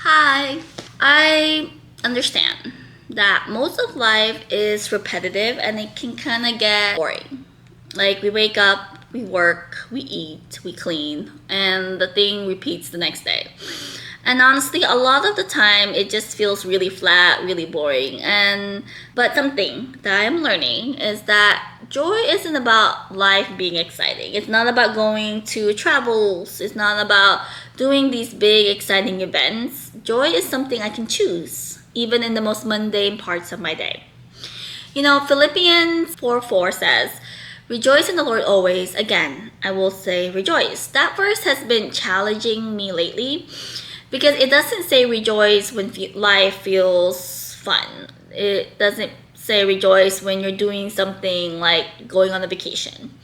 Hi. I understand that most of life is repetitive and it can kind of get boring. Like we wake up, we work, we eat, we clean, and the thing repeats the next day. And honestly, a lot of the time it just feels really flat, really boring. And but something that I'm learning is that joy isn't about life being exciting. It's not about going to travels. It's not about doing these big exciting events. Joy is something I can choose, even in the most mundane parts of my day. Philippians 4:4 says, "Rejoice in the Lord always." Again, I will say rejoice. That verse has been challenging me lately because it doesn't say rejoice when life feels fun. It doesn't say rejoice when you're doing something like going on a vacation.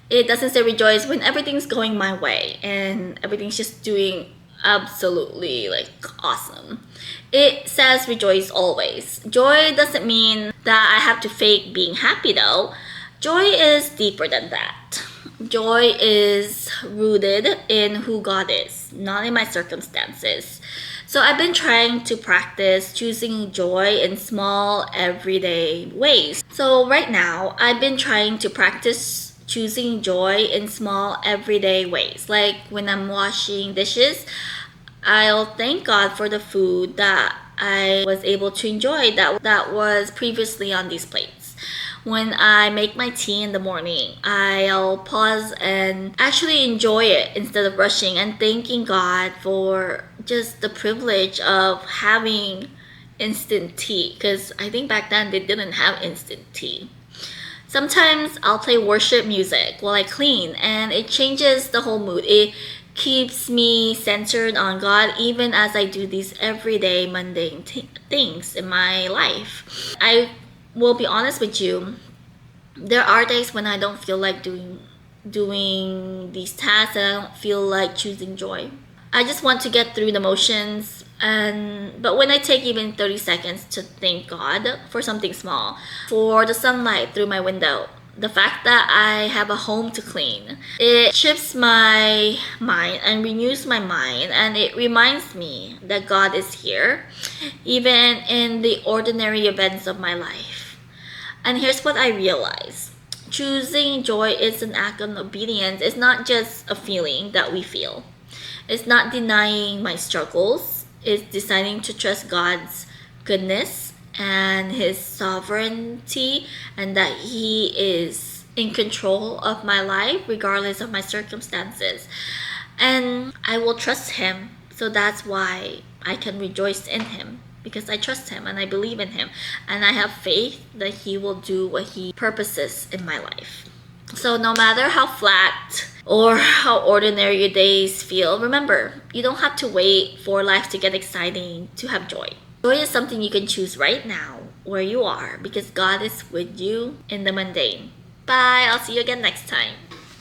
It doesn't say rejoice when everything's going my way and everything's just doing absolutely like awesome. It says rejoice always. Joy doesn't mean that I have to fake being happy though. Joy is deeper than that. Joy is rooted in who God is, not in my circumstances. So I've been trying to practice choosing joy in small, everyday ways. So right now, I've been trying to practice choosing joy in small, everyday ways. Like when I'm washing dishes, I'll thank God for the food that I was able to enjoy that was previously on these plates. When I make my tea in the morning, I'll pause and actually enjoy it instead of rushing and thanking God for just the privilege of having instant tea. Because I think back then they didn't have instant tea. Sometimes I'll play worship music while I clean, and it changes the whole mood. It keeps me centered on God even as I do these everyday mundane things in my life. I will be honest with you, there are days when I don't feel like doing these tasks and I don't feel like choosing joy. I just want to get through the motions, but when I take even 30 seconds to thank God for something small, for the sunlight through my window, the fact that I have a home to clean, it shifts my mind and renews my mind, and it reminds me that God is here even in the ordinary events of my life. And here's what I realized. Choosing joy is an act of obedience. It's not just a feeling that we feel. It's not denying my struggles. It's deciding to trust God's goodness and His sovereignty, and that He is in control of my life regardless of my circumstances. And I will trust Him. So that's why I can rejoice in Him, because I trust Him and I believe in Him, and I have faith that He will do what He purposes in my life. So no matter how flat or how ordinary your days feel, remember, you don't have to wait for life to get exciting to have joy. Joy is something you can choose right now where you are, because God is with you in the mundane. Bye, I'll see you again next time.